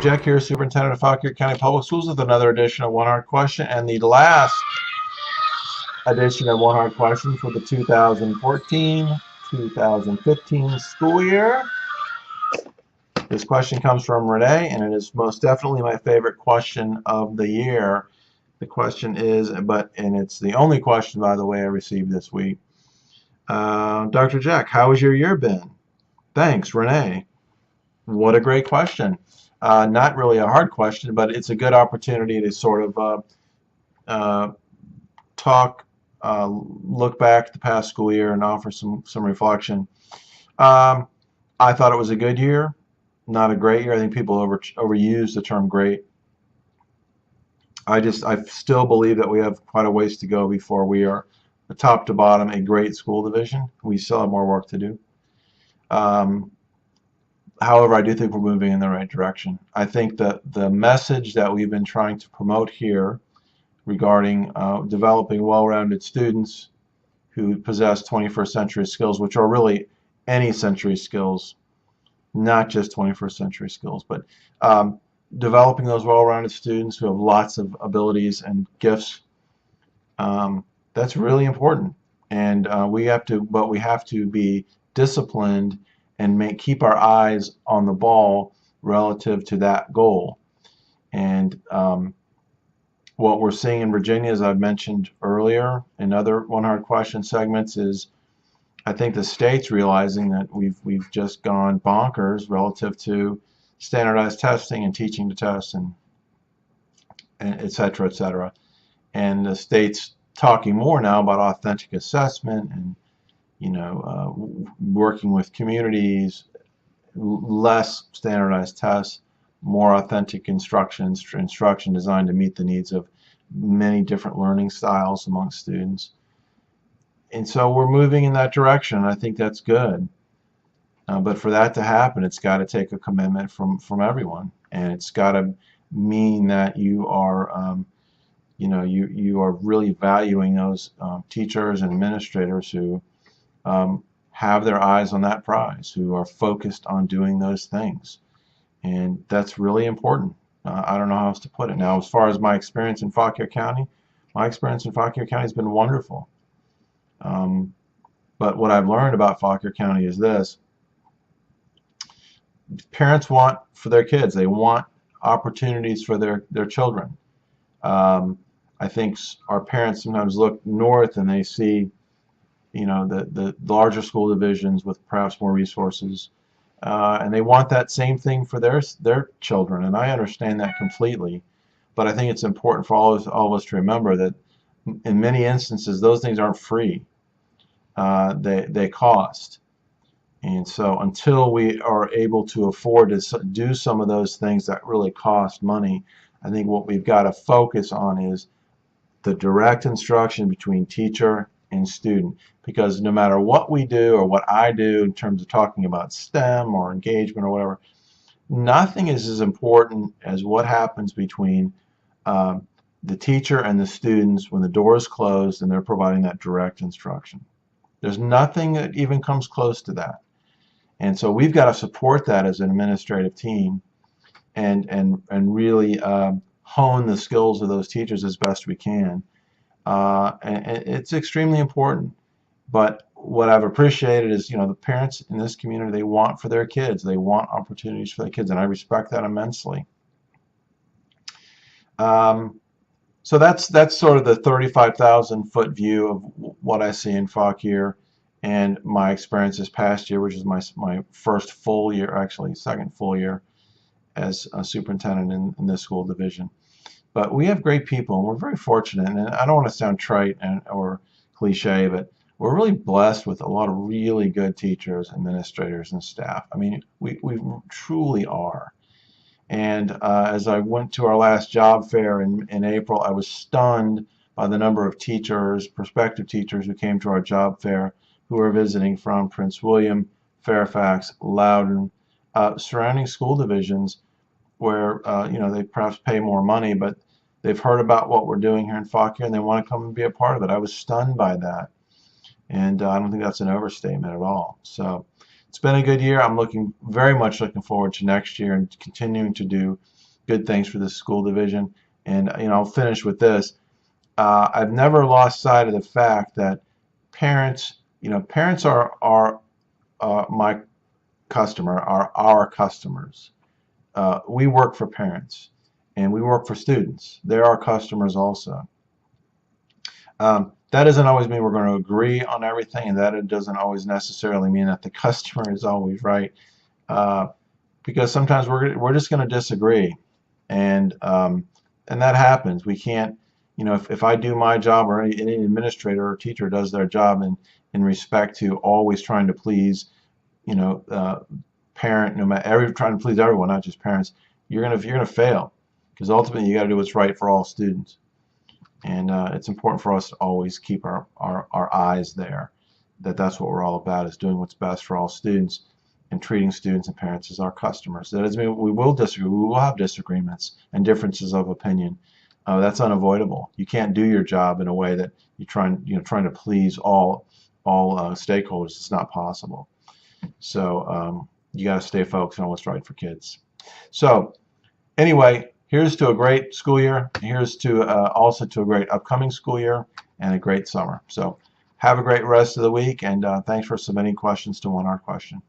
Jeck here, Superintendent of Fauquier County Public Schools, with another edition of One Hard Question, and the last edition of One Hard Question for the 2014-2015 school year. This question comes from Renee, and it is most definitely my favorite question of the year. The question is, and it's the only question, by the way, I received this week. Dr. Jeck, how has your year been? Thanks, Renee. What a great question. Not really a hard question, but it's a good opportunity to sort of look back at the past school year and offer some reflection. I thought it was a good year, not a great year. I think people overuse the term great. I still believe that we have quite a ways to go before we are, top to bottom, a great school division. We still have more work to do. However, I do think we're moving in the right direction. I think that the message that we've been trying to promote here regarding developing well-rounded students who possess 21st century skills, which are really any century skills, not just 21st century skills, but developing those well-rounded students who have lots of abilities and gifts, that's really important. And we have to be disciplined and keep our eyes on the ball relative to that goal. And what we're seeing in Virginia, as I've mentioned earlier in other One Hard Question segments, is I think the state's realizing that we've just gone bonkers relative to standardized testing and teaching to test and et cetera, et cetera. And the state's talking more now about authentic assessment and working with communities, less standardized tests, more authentic instruction designed to meet the needs of many different learning styles among students. And so we're moving in that direction. I think that's good. But for that to happen, it's got to take a commitment from everyone, and it's got to mean that you are, you are really valuing those teachers and administrators who have their eyes on that prize, who are focused on doing those things. And that's really important. I don't know how else to put it. Now, as far as my experience in Fauquier County, has been wonderful. But what I've learned about Fauquier County is this. Parents want for their kids, they want opportunities for their children. I think our parents sometimes look north and they see the larger school divisions with perhaps more resources, and they want that same thing for their children, and I understand that completely. But I think it's important for all of us to remember that in many instances those things aren't free. They cost, and so until we are able to afford to do some of those things that really cost money, I think what we've got to focus on is the direct instruction between teacher and student, because no matter what we do or what I do in terms of talking about STEM or engagement or whatever, nothing is as important as what happens between the teacher and the students when the door is closed and they're providing that direct instruction. There's nothing that even comes close to that. And so we've got to support that as an administrative team and really hone the skills of those teachers as best we can. And it's extremely important. But what I've appreciated is, the parents in this community, they want for their kids. They want opportunities for their kids, and I respect that immensely. So that's sort of the 35,000-foot view of what I see in Fauquier and my experience this past year, which is my first full year, actually second full year as a superintendent in this school division. But we have great people, and we're very fortunate. And I don't want to sound trite or cliche, but we're really blessed with a lot of really good teachers, administrators, and staff. I mean, we truly are. And as I went to our last job fair in April, I was stunned by the number of teachers, prospective teachers, who came to our job fair, who are visiting from Prince William, Fairfax, Loudoun, surrounding school divisions, where they perhaps pay more money, but they've heard about what we're doing here in Fauquier and they want to come and be a part of it. I was stunned by that, and I don't think that's an overstatement at all. So it's been a good year. I'm very much looking forward to next year and continuing to do good things for this school division. And I'll finish with this. I've never lost sight of the fact that parents, parents are my customer, are our customers. We work for parents, and we work for students. They're our customers also. That doesn't always mean we're going to agree on everything, and that it doesn't always necessarily mean that the customer is always right, because sometimes we're just going to disagree, and that happens. We can't, if I do my job, or any administrator or teacher does their job in respect to always trying to please, parent, no matter trying to please everyone, not just parents, you're gonna fail, because ultimately you got to do what's right for all students. And it's important for us to always keep our eyes there, that's what we're all about, is doing what's best for all students and treating students and parents as our customers. That doesn't mean we will disagree. We will have disagreements and differences of opinion. That's unavoidable. You can't do your job in a way that you're trying to please all stakeholders. It's not possible. So you got to stay focused on what's right for kids. So anyway, here's to a great school year. Here's to also to a great upcoming school year and a great summer. So have a great rest of the week, and thanks for submitting questions to One Art Question.